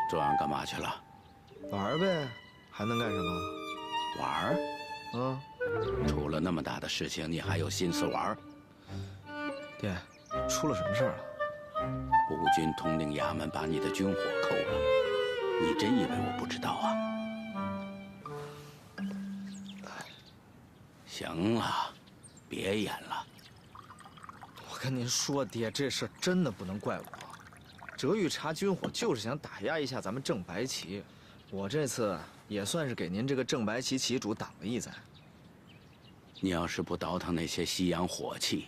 昨晚干嘛去了？玩呗，还能干什么？玩？嗯，出了那么大的事情，你还有心思玩？爹，出了什么事儿了？步军统领衙门把你的军火扣了，你真以为我不知道啊？行了，别演了。我跟您说，爹，这事儿真的不能怪我。哲玉查军火就是想打压一下咱们正白旗，我这次也算是给您这个正白旗旗主挡了一灾。你要是不倒腾那些西洋火器，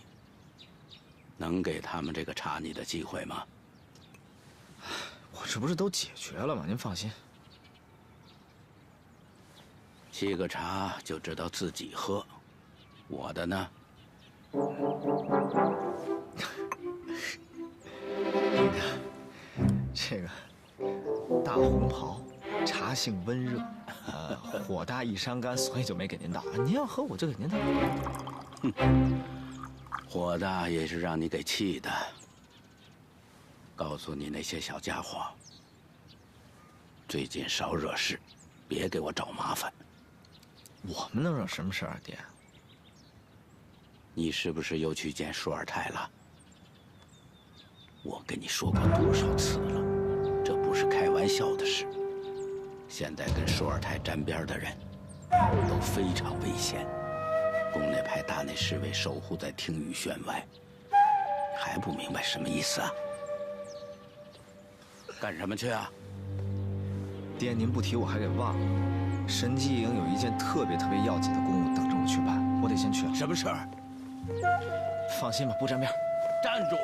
能给他们这个查你的机会吗？我这不是都解决了吗？您放心。沏个茶就知道自己喝，我的呢？这个大红袍，茶性温热，火大易伤肝，所以就没给您倒。您要喝我就给您倒。哼，火大也是让你给气的。告诉你那些小家伙，最近少惹事，别给我找麻烦。我们能惹什么事啊，爹？你是不是又去见舒尔泰了？我跟你说过多少次了，这不是开玩笑的事。现在跟舒尔泰沾边的人，都非常危险。宫内派大内侍卫守护在听雨轩外，还不明白什么意思啊？干什么去啊？爹，您不提我还给忘了。神机营有一件特别要紧的公务等着我去办，我得先去了。什么事儿？放心吧，不沾边。站住！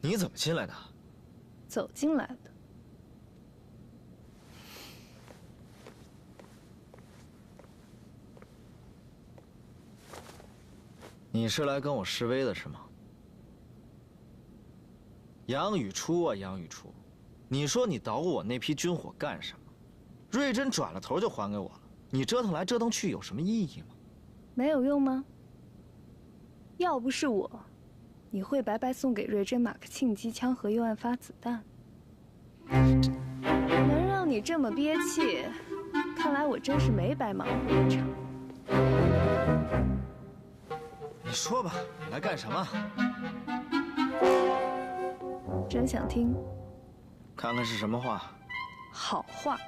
你怎么进来的？走进来的。你是来跟我示威的是吗？杨雨初啊，杨雨初，你说你捣鼓我那批军火干什么？瑞珍转了头就还给我了，你折腾来折腾去有什么意义吗？没有用吗？要不是我，你会白白送给瑞珍马克沁机枪和右岸发子弹？能让你这么憋气，看来我真是没白忙活一场。你说吧，你来干什么？真想听？看看是什么话。好话。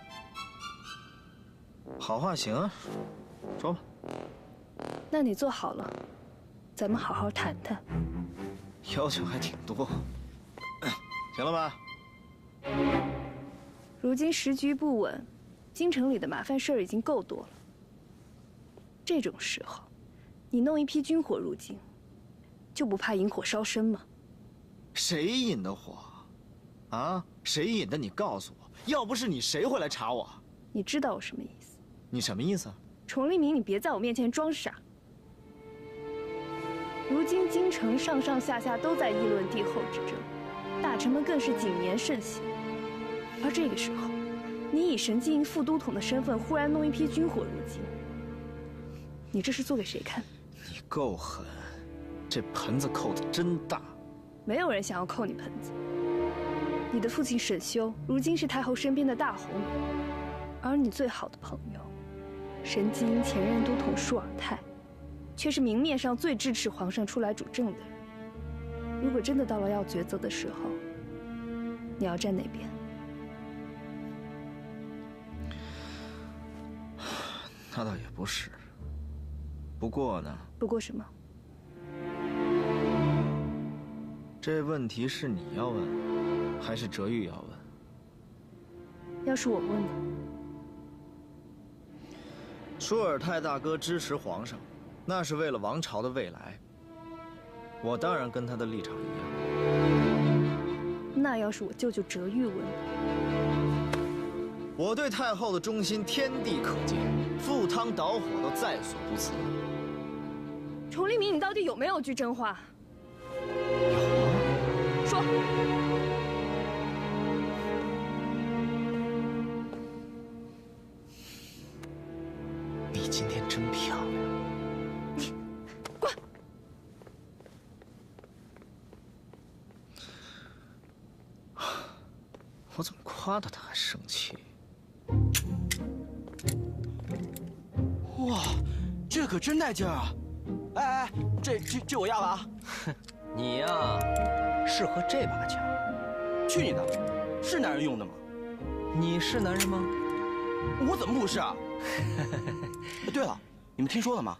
好话行啊，说吧。那你做好了，咱们好好谈谈。要求还挺多，行了吧？如今时局不稳，京城里的麻烦事儿已经够多了。这种时候，你弄一批军火入京，就不怕引火烧身吗？谁引的火？啊？谁引的？你告诉我，要不是你，谁会来查我？你知道我什么意思？你什么意思？崇利明，你别在我面前装傻。如今京城上上下下都在议论帝后之争，大臣们更是谨言慎行。而这个时候，你以神机营副都统的身份，忽然弄一批军火入京，你这是做给谁看？你够狠，这盆子扣得真大。没有人想要扣你盆子。你的父亲沈修如今是太后身边的大红人，而你最好的朋友，神机营前任都统舒尔泰，却是明面上最支持皇上出来主政的人。如果真的到了要抉择的时候，你要站哪边？那倒也不是。不过呢？不过什么？这问题是你要问，还是哲玉要问？要是我问呢？舒尔泰大哥支持皇上，那是为了王朝的未来。我当然跟他的立场一样。那要是我舅舅哲玉问呢？我对太后的忠心天地可见，赴汤蹈火都在所不辞。崇黎明，你到底有没有句真话？有啊，说。你今天真漂亮。你滚！我怎么夸他，他还生气？哇，这可真带劲儿啊！哎，这我要了啊！你呀，适合这把枪。去你的！是男人用的吗？你是男人吗？我怎么不是啊？对了，你们听说了吗？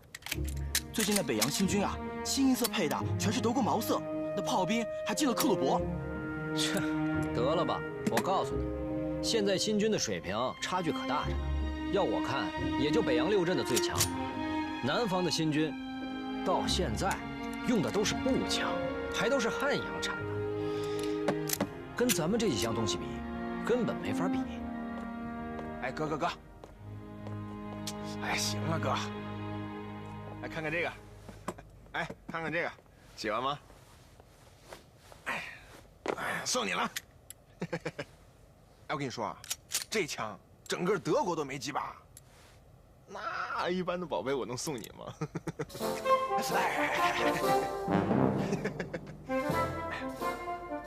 最近那北洋新军啊，清一色配的全是德国毛瑟，那炮兵还进了克虏伯。切，得了吧！我告诉你，现在新军的水平差距可大着呢。要我看，也就北洋6镇的最强。南方的新军，到现在用的都是步枪，还都是汉阳产的，跟咱们这几项东西比，根本没法比。哎，哥，哎，行了，哥，来看看这个，哎，看看这个，喜欢吗？哎，送你了。哎，我跟你说啊，这枪整个德国都没几把，那一般的宝贝我能送你吗？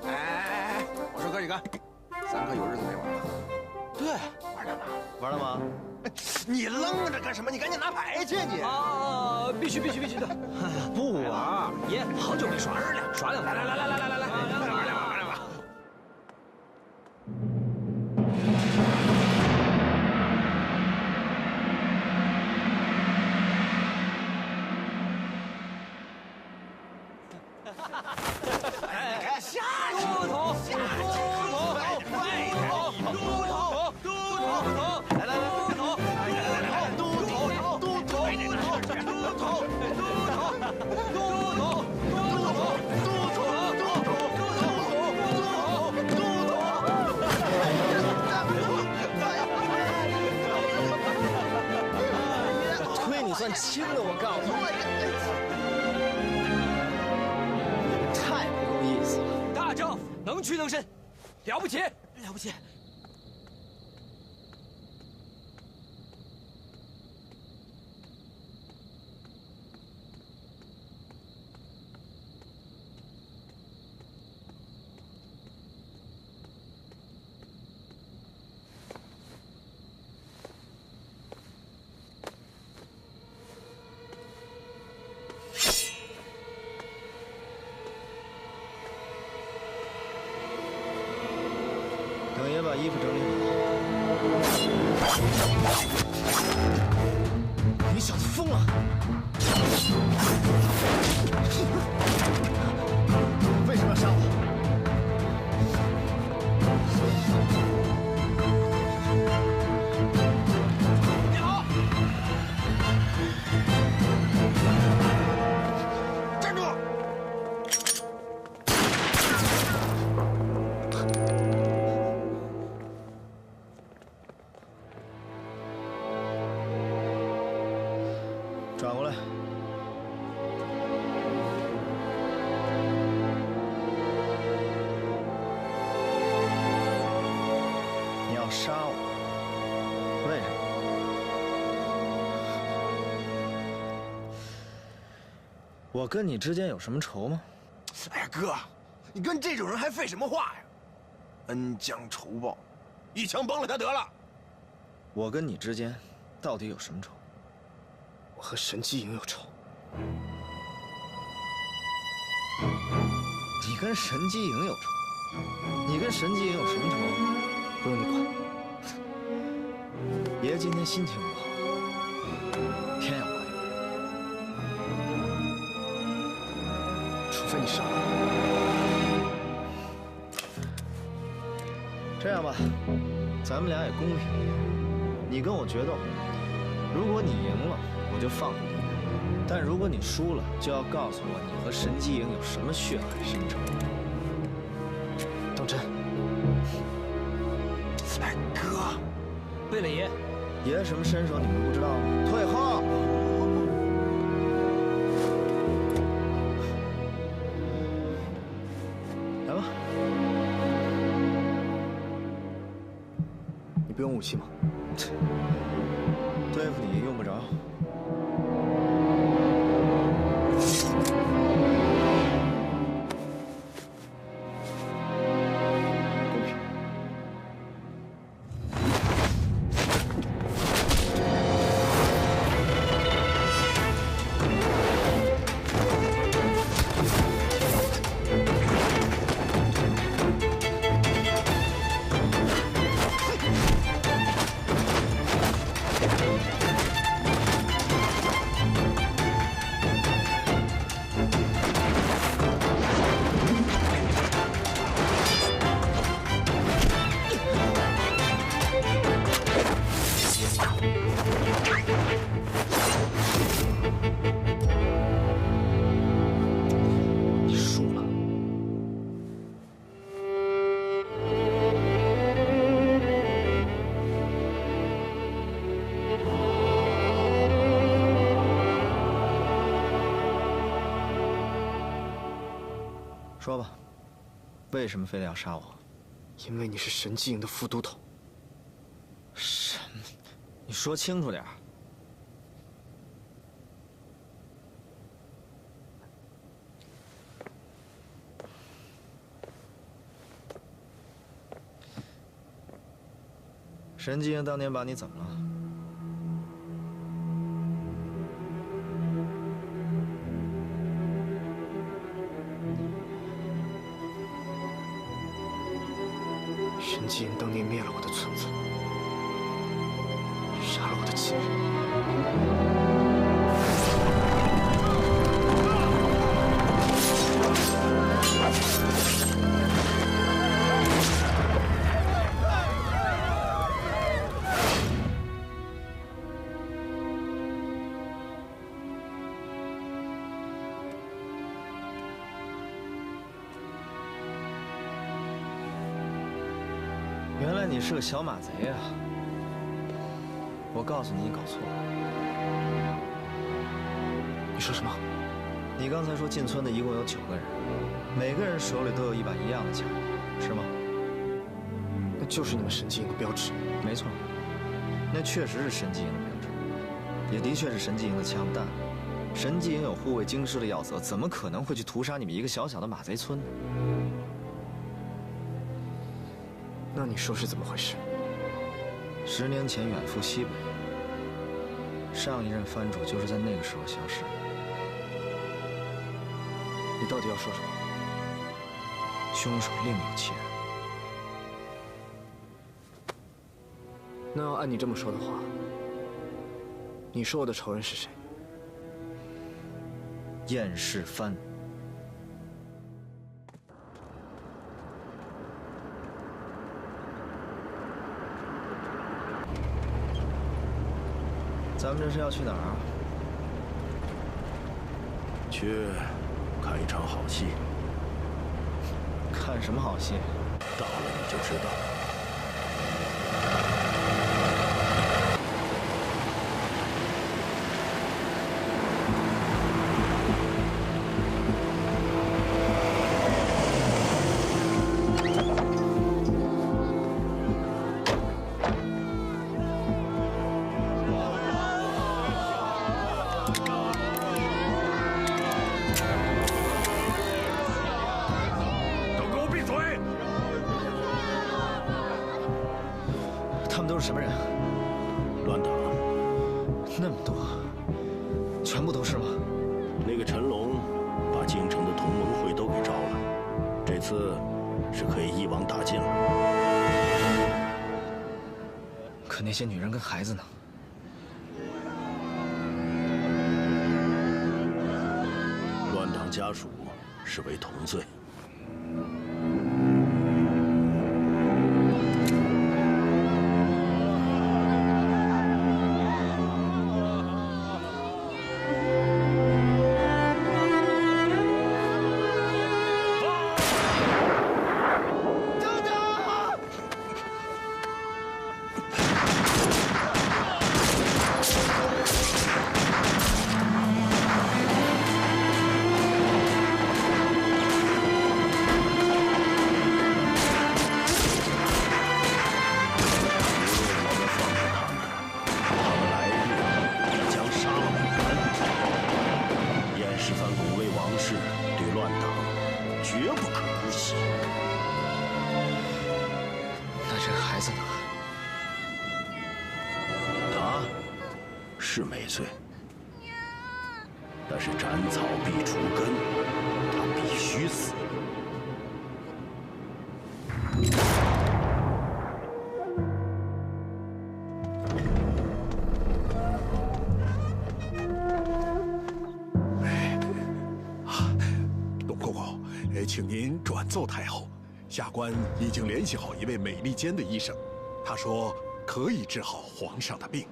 哎，我说哥几个，咱可有日子没玩了。对，玩了吗？你愣着干什么？你赶紧拿牌去你！啊，必须的！不玩，爷，好久没耍了，耍两把。来，玩两把。推你算轻的，我告诉你，太不够意思了。大丈夫能屈能伸，了不起！了不起！等爷把衣服整理好。你小子疯了！为什么要杀我？你好，站住！转过来。你要杀我？为什么？我跟你之间有什么仇吗？哎呀，哥，你跟这种人还废什么话呀？恩将仇报，一枪崩了他得了。我跟你之间到底有什么仇？我和神机营有仇。你跟神机营有仇？你跟神机营有什么仇？不用你管。爷今天心情不好，偏要怪我。除非你杀了我。这样吧，咱们俩也公平一点。你跟我决斗，如果你赢了，我就放过你；但如果你输了，就要告诉我你和神机营有什么血海深仇。当真？哎，哥，贝勒爷，爷什么身手你们不知道吗？退后！不用武器吗？对付你用不着。公平。你输了。说吧，为什么非得要杀我？因为你是神机营的副都头。什么？你说清楚点儿。神机营当年把你怎么了？神机营当年灭了我的村子，杀了我的亲人。原来你是个小马贼啊！我告诉你，你搞错了。你说什么？你刚才说进村的一共有9个人，每个人手里都有一把一样的枪，是吗？那就是你们神机营的标志。没错，那确实是神机营的标志，也的确是神机营的枪，但神机营有护卫京师的要责，怎么可能会去屠杀你们一个小小的马贼村呢？那你说是怎么回事？10年前远赴西北，上一任藩主就是在那个时候消失的。你到底要说什么？凶手另有其人。那要按你这么说的话，你说我的仇人是谁？燕世蕃。咱们这是要去哪儿啊？去看一场好戏。看什么好戏？到了你就知道。他们都是什么人？乱党。那么多，全部都是吗？那个陈龙把京城的同盟会都给招了，这次是可以一网打尽了。可那些女人跟孩子呢？乱党家属视为同罪。是没罪，但是斩草必除根，他必须死。董公公，请您转奏太后，下官已经联系好一位美利坚的医生，他说可以治好皇上的病。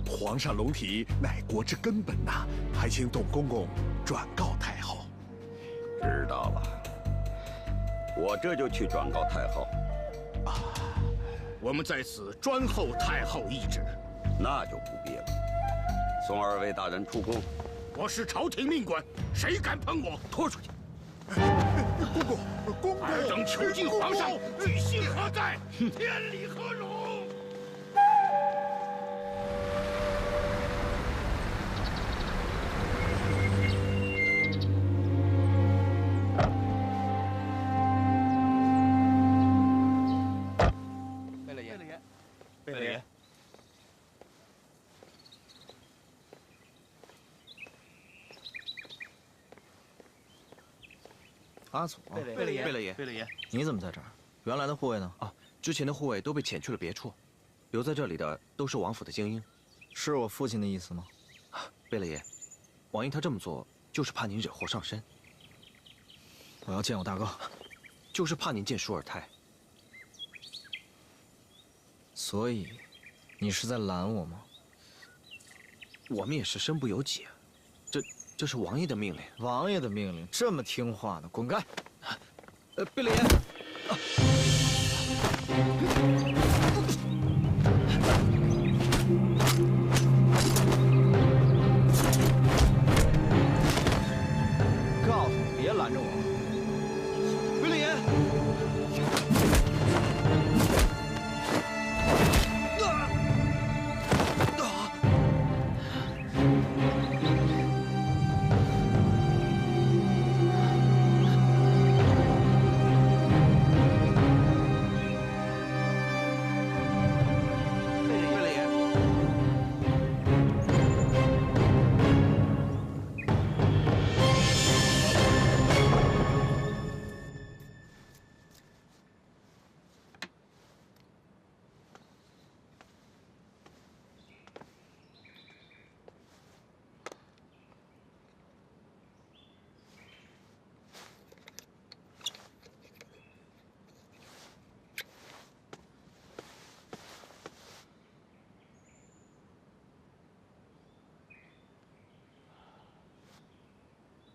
皇上龙体乃国之根本呐，还请董公公转告太后。知道了，我这就去转告太后。我们在此专候太后懿旨。那就不必了。送二位大人出宫。我是朝廷命官，谁敢碰我，拖出去！公公，公公，尔等囚禁皇上，居心何在？天理何容？贝勒爷，贝勒爷。阿祖，贝勒爷，贝勒爷，你怎么在这儿？原来的护卫呢？啊，之前的护卫都被遣去了别处，留在这里的都是王府的精英。是我父亲的意思吗？贝勒爷，王爷他这么做就是怕您惹祸上身。我要见我大哥，就是怕您见舒尔泰。所以，你是在拦我吗？我们也是身不由己，这是王爷的命令。王爷的命令，这么听话的，滚开！贝勒爷。告诉你，别拦着我！贝勒爷。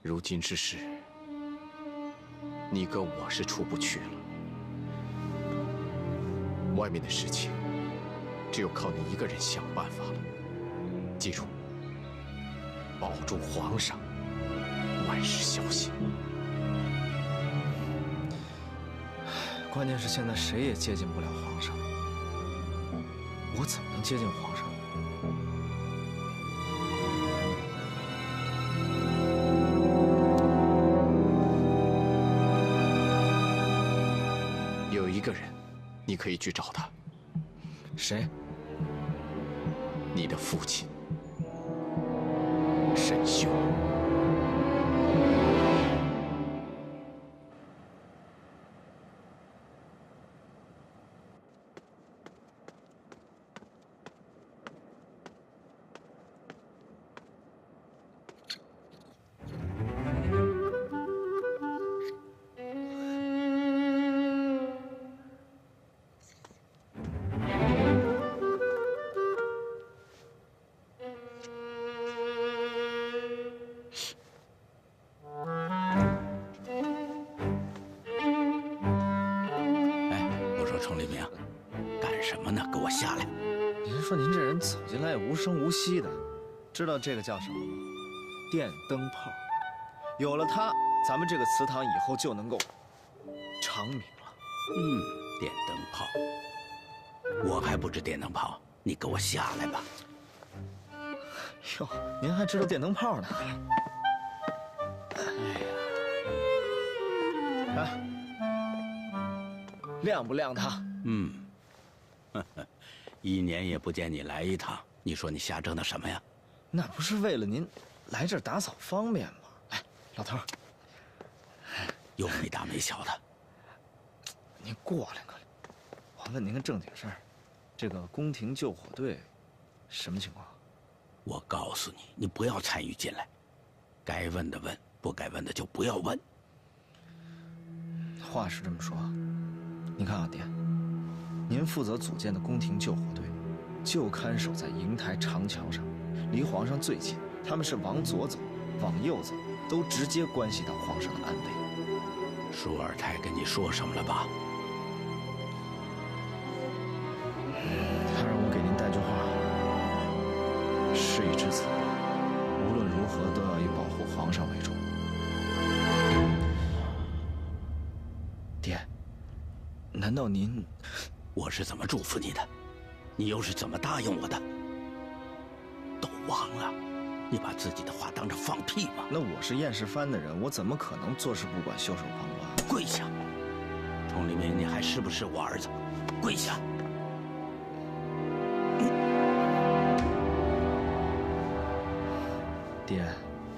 如今之事，你跟我是出不去了。外面的事情，只有靠你一个人想办法了。记住，保住皇上，万事小心。关键是现在谁也接近不了皇上，我怎么能接近皇上？有一个人，你可以去找他。谁？你的父亲，沈修。下来。您说您这人走进来也无声无息的，知道这个叫什么吗？电灯泡。有了它，咱们这个祠堂以后就能够长明了。电灯泡，我还不知电灯泡，你给我下来吧。哟，您还知道电灯泡呢？哎，亮不亮它？1年也不见你来一趟，你说你瞎折腾什么呀？那不是为了您来这儿打扫方便吗？哎，老头儿，又没大没小的。您过来。我问您个正经事儿，这个宫廷救火队什么情况？我告诉你，你不要参与进来，该问的问，不该问的就不要问。话是这么说，你看啊，爹，您负责组建的宫廷救火队，就看守在瀛台长桥上，离皇上最近。他们是往左走，往右走，都直接关系到皇上的安危。舒尔泰跟你说什么了吧？他让我给您带句话：事已至此，无论如何都要以保护皇上为重。爹，难道您……我是怎么嘱咐你的？你又是怎么答应我的？都忘了？你把自己的话当成放屁吗？那我是验尸藩的人，我怎么可能坐视不管、袖手旁观？跪下！佟黎明，你还是不是我儿子？跪下！爹，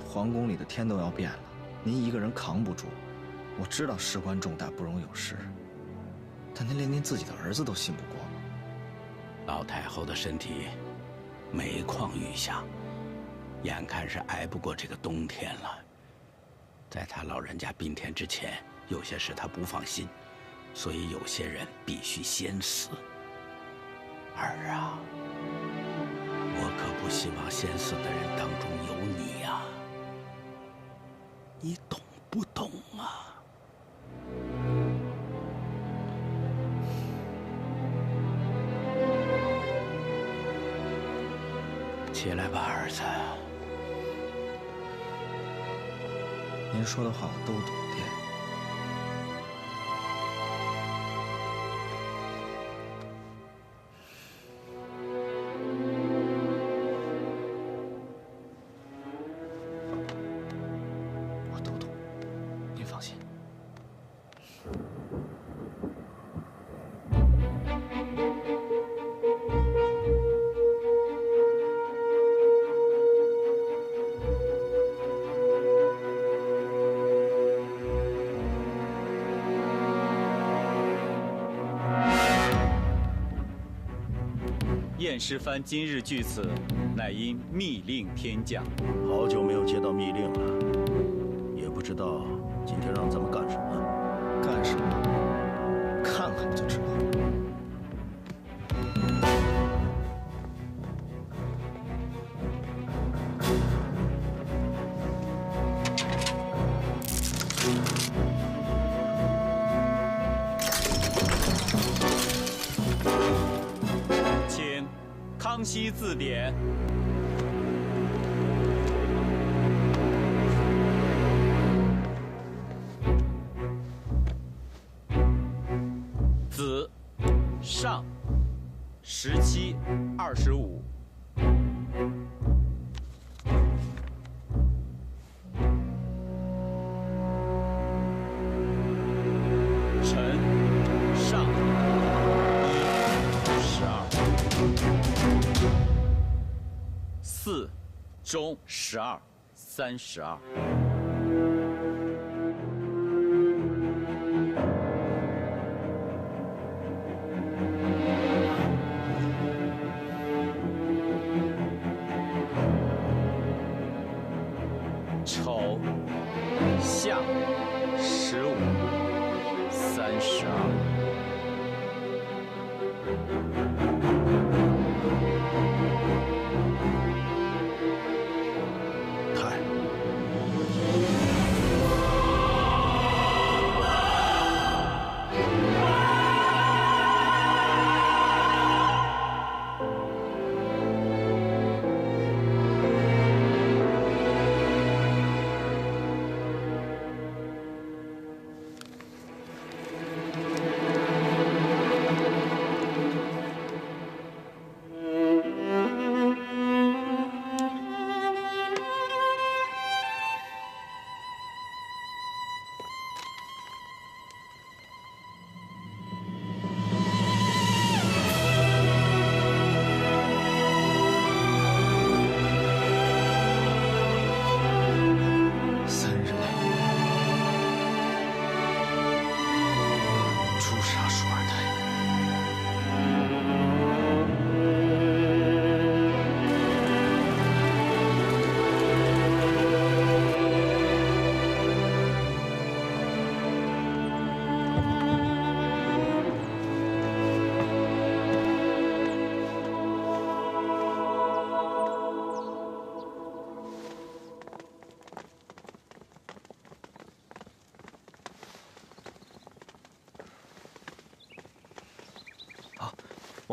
皇宫里的天都要变了，您一个人扛不住。我知道事关重大，不容有失，但您连您自己的儿子都信不过吗？老太后的身体每况愈下，眼看是挨不过这个冬天了。在她老人家宾天之前，有些事她不放心，所以有些人必须先死。儿啊，我可不希望先死的人当中有你呀，你懂不懂啊？起来吧，儿子。您说的话我都懂，爹。我都懂，您放心。验尸藩今日据此，乃因密令天降。好久没有接到密令了，也不知道今天让咱们干什么。干什么？看看就知道了。康熙字典。子，上，17、25。臣，上，4、中12、32。丑，下15、32。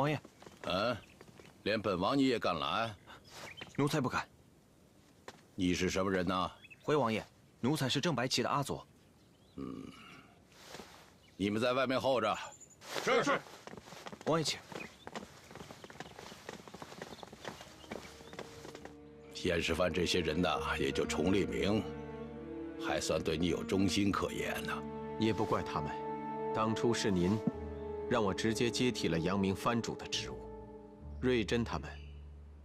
王爷，连本王你也敢来？奴才不敢。你是什么人呢？回王爷，奴才是正白旗的阿佐。你们在外面候着。是。王爷请。燕世蕃这些人呐，也就崇立明，还算对你有忠心可言呢。也不怪他们，当初是您，让我直接接替了阳明藩主的职务。瑞珍他们，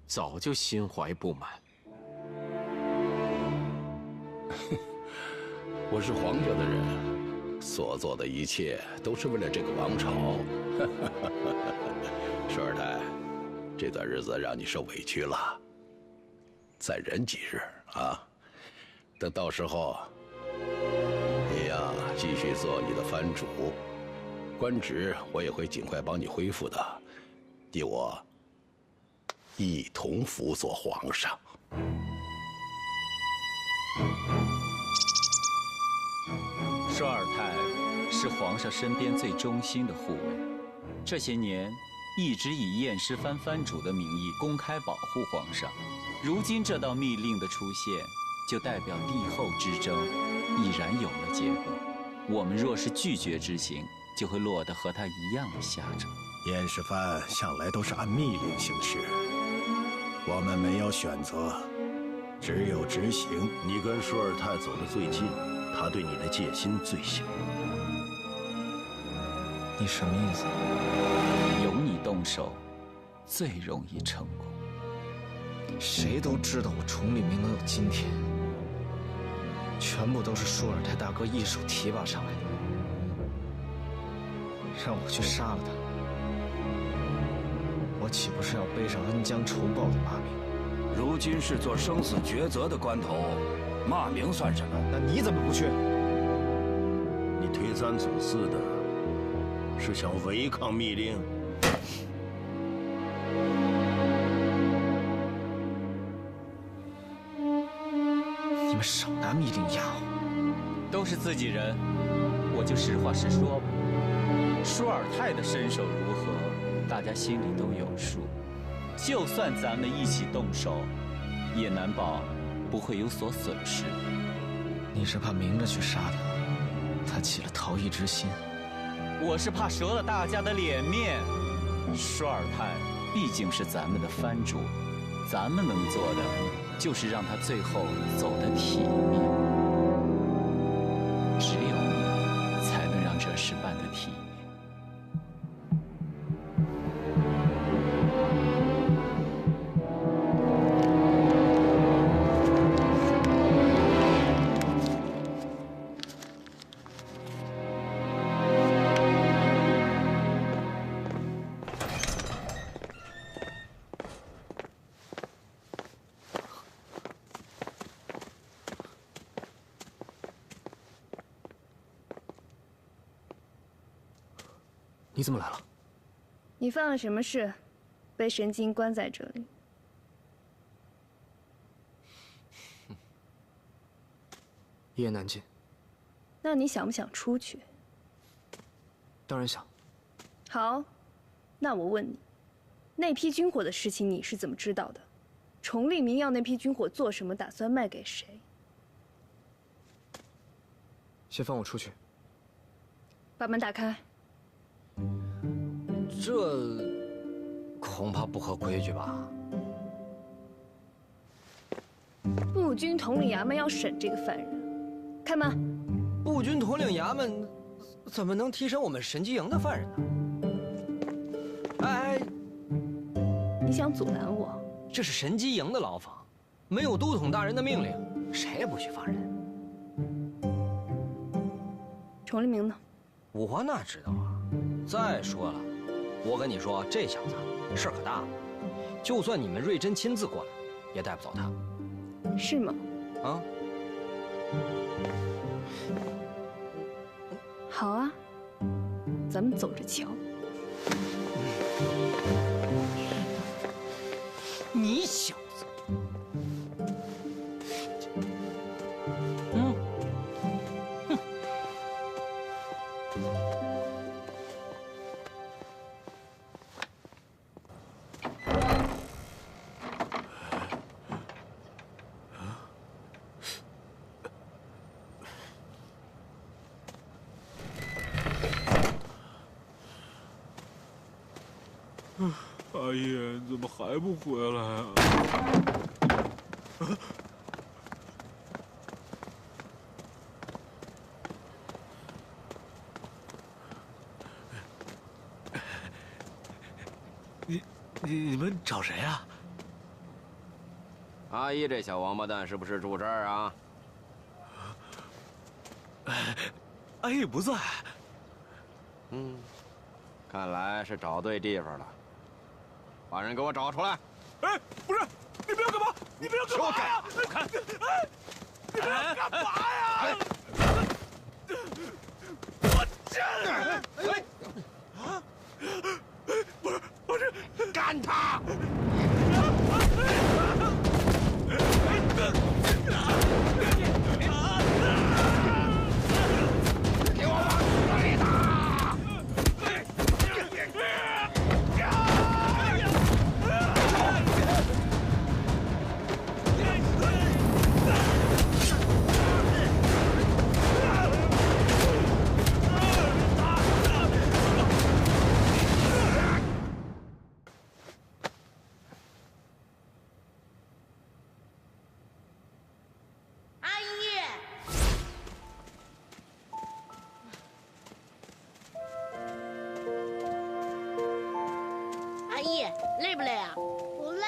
早就心怀不满。我是皇家的人，所做的一切都是为了这个王朝。舒尔泰，这段日子让你受委屈了，再忍几日啊！等到时候，你呀继续做你的藩主，官职我也会尽快帮你恢复的。你我一同辅佐皇上。舒尔泰是皇上身边最忠心的护卫，这些年一直以燕师藩藩主的名义公开保护皇上。如今这道密令的出现，就代表帝后之争已然有了结果。我们若是拒绝执行，就会落得和他一样的下场。燕世蕃向来都是按密令行事，我们没有选择，只有执行。你跟舒尔泰走得最近，他对你的戒心最小。你什么意思？由你动手，最容易成功。谁都知道我崇立明能有今天，全部都是舒尔泰大哥一手提拔上来的。让我去杀了他，我岂不是要背上恩将仇报的骂名？如今是做生死抉择的关头，骂名算什么？那你怎么不去？你推三阻四的，是想违抗密令？你们少拿密令压我！都是自己人，我就实话实说吧。舒尔泰的身手如何，大家心里都有数。就算咱们一起动手，也难保不会有所损失。你是怕明着去杀他，他起了逃逸之心。我是怕折了大家的脸面。舒尔泰毕竟是咱们的藩主，咱们能做的就是让他最后走得体面。只有你才能让这事办得体面。你怎么来了？你犯了什么事，被神经关在这里？一言难尽。那你想不想出去？当然想。好，那我问你，那批军火的事情你是怎么知道的？崇立明要那批军火做什么？打算卖给谁？先放我出去。把门打开。这恐怕不合规矩吧？步军统领衙门要审这个犯人，开门。步军统领衙门怎么能提审我们神机营的犯人呢？哎，你想阻拦我？这是神机营的牢房，没有都统大人的命令，谁也不许放人。崇立明呢？我哪知道啊！再说了，我跟你说，这小子事儿可大了，就算你们瑞珍亲自过来，也带不走他。是吗？啊？好啊，咱们走着瞧。你小子，阿姨怎么还不回来啊？你们找谁啊？阿姨这小王八蛋是不是住这儿啊？阿姨不在。看来是找对地方了。把人给我找出来！哎，不是，你不要干嘛？你不要干嘛呀！我看，哎，你不要干嘛呀！我这，啊，不是，干他！给我往死里打！阿姨，累不累啊？不累。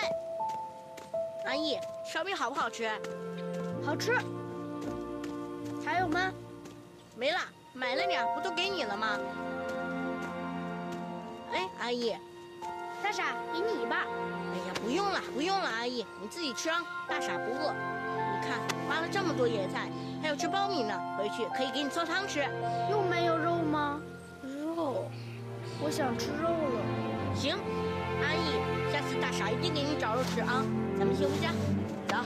阿姨，烧饼好不好吃？好吃。还有吗？没了，买了点，不都给你了吗？哎，阿姨，大傻，给你一半。哎呀，不用了，不用了，阿姨，你自己吃啊。大傻不饿。你看，挖了这么多野菜，还有只苞米呢，回去可以给你做汤吃。又没有肉吗？肉，我想吃肉了。行，阿姨，下次大傻一定给你找肉吃啊！咱们先回家，走。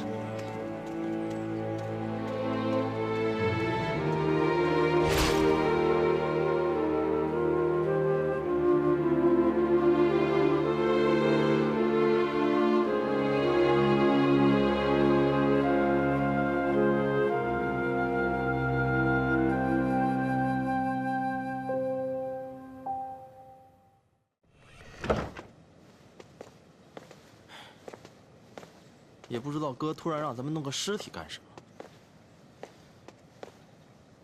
也不知道哥突然让咱们弄个尸体干什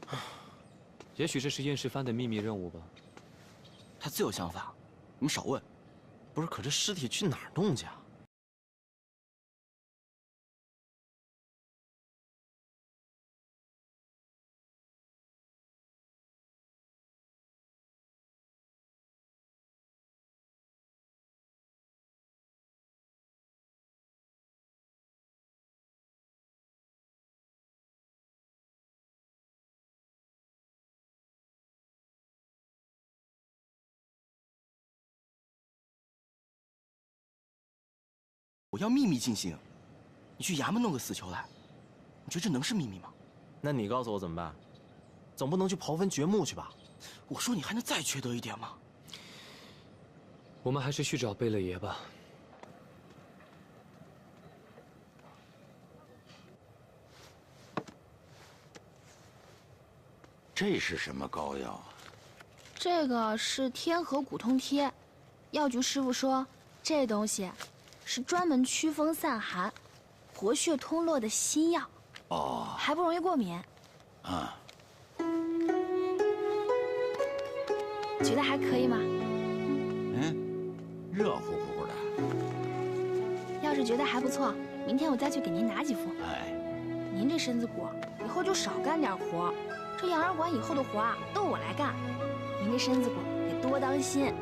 么。也许这是验尸番的秘密任务吧。他自有想法，你们少问。不是，可这尸体去哪儿弄去啊？我要秘密进行，你去衙门弄个死囚来，你觉得这能是秘密吗？那你告诉我怎么办？总不能去刨坟掘墓去吧？我说你还能再缺德一点吗？我们还是去找贝勒爷吧。这是什么膏药啊？这个是天河骨痛贴，药局师傅说这东西是专门驱风散寒、活血通络的新药。哦，还不容易过敏。啊，觉得还可以吗？热乎乎的。要是觉得还不错，明天我再去给您拿几副。哎，您这身子骨以后就少干点活，这养儿馆以后的活啊都我来干。您这身子骨得多当心，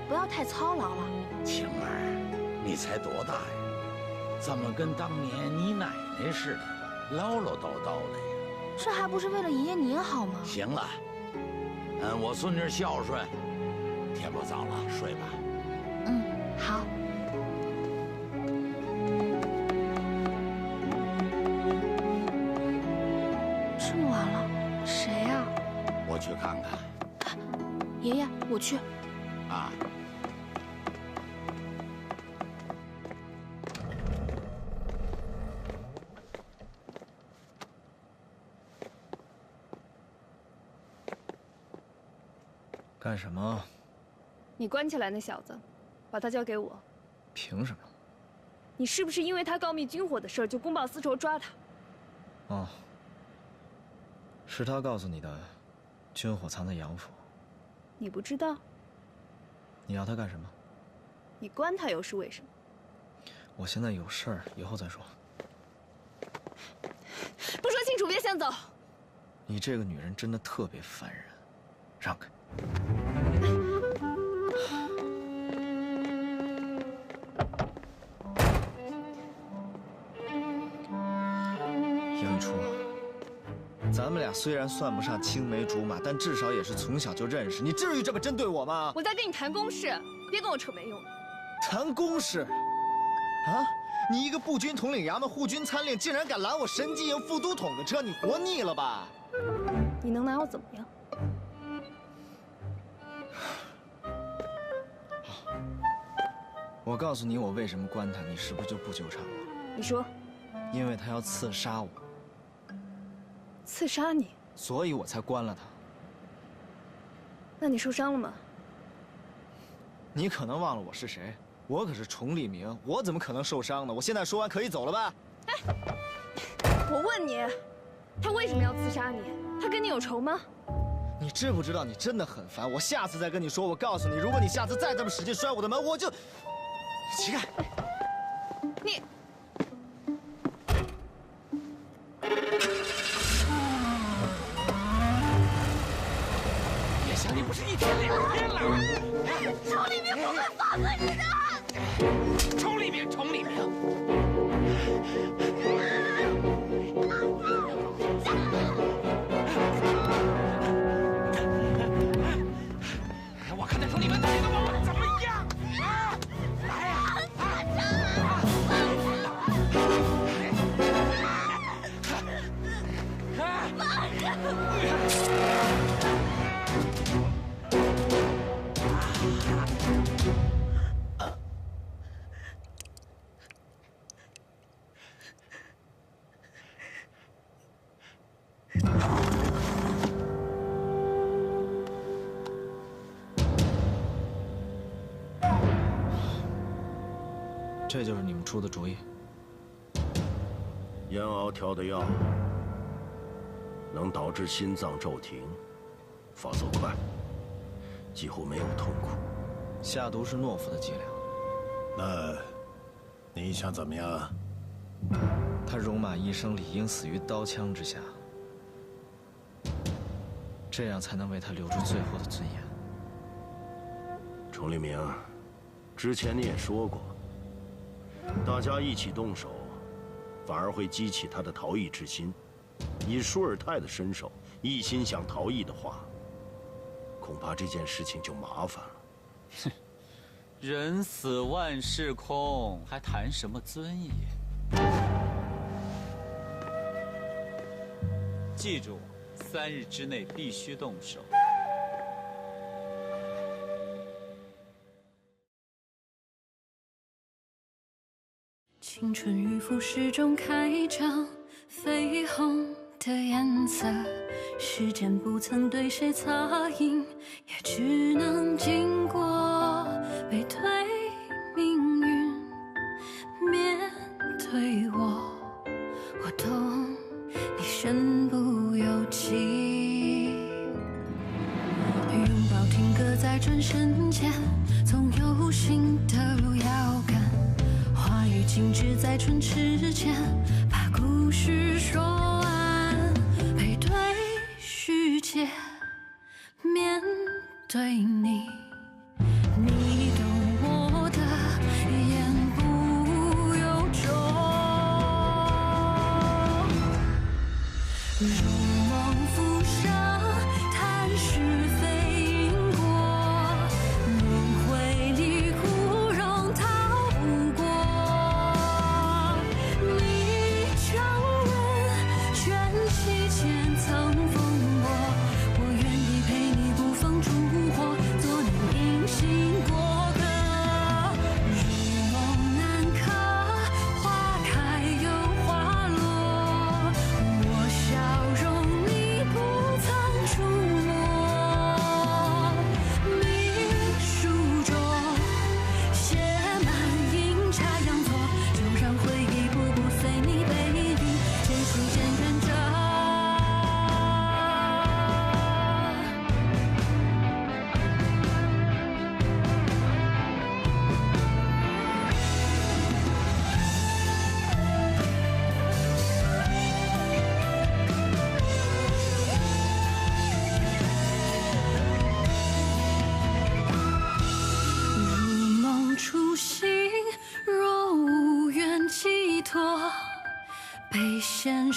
不要太操劳了。晴儿，你才多大呀？怎么跟当年你奶奶似的，唠唠叨叨的呀？这还不是为了爷爷您好吗？行了，我孙女孝顺，天不早了，睡吧。好。这么晚了，谁呀？我去看看。爷爷，我去。啊。干什么？你关起来那小子，把他交给我。凭什么？你是不是因为他告密军火的事儿就公报私仇抓他？哦，是他告诉你的，军火藏在杨府。你不知道？你要他干什么？你关他又是为什么？我现在有事儿，以后再说。不说清楚别想走。你这个女人真的特别烦人，让开。杨初，咱们俩虽然算不上青梅竹马，但至少也是从小就认识。你至于这么针对我吗？我在跟你谈公事，别跟我扯没用的。谈公事？啊！你一个步军统领衙门护军参令，竟然敢拦我神机营副都统的车，你活腻了吧？你能拿我怎么样？我告诉你，我为什么关他，你是不是就不纠缠我？你说。因为他要刺杀我。刺杀你？所以我才关了他。那你受伤了吗？你可能忘了我是谁，我可是崇利明，我怎么可能受伤呢？我现在说完可以走了吧？哎，我问你，他为什么要刺杀你？他跟你有仇吗？你知不知道你真的很烦？我下次再跟你说。我告诉你，如果你下次再这么使劲摔我的门，我就……起开！你。别想你不是一天两天了。崇利明不会放过你的。崇利明，崇利明。我看看崇利明到底能把我怎么样啊！来呀！这就是你们出的主意？燕熬调的药能导致心脏骤停，发作快，几乎没有痛苦。下毒是懦夫的伎俩。那你想怎么样？他戎马一生，理应死于刀枪之下，这样才能为他留住最后的尊严。崇利明，之前你也说过，大家一起动手，反而会激起他的逃逸之心。以舒尔泰的身手，一心想逃逸的话，恐怕这件事情就麻烦了。哼，人死万事空，还谈什么尊严？记住，3日之内必须动手。青春与腐蚀中开张，绯红的颜色，时间不曾对谁擦印，也只能经过背对命运，面对我，我懂你身不由己。拥抱停格在转身间，总有新的路要赶。话语静止在唇齿间，把故事说完，背对世界，面对你，你懂我的言不由衷，如梦浮生，谈是非因果，轮回里枯荣逃不过。你承认全期间曾风波，我愿意陪你不放烛火，做你隐形过客。如梦难可，花开又花落，我笑容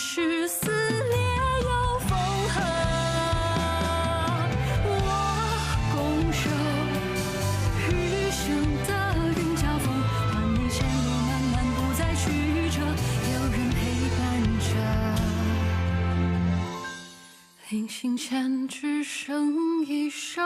是撕裂又缝合。我拱手，余生的云交锋，换你前路漫漫不再曲折，有人陪伴着。临行前只剩一首。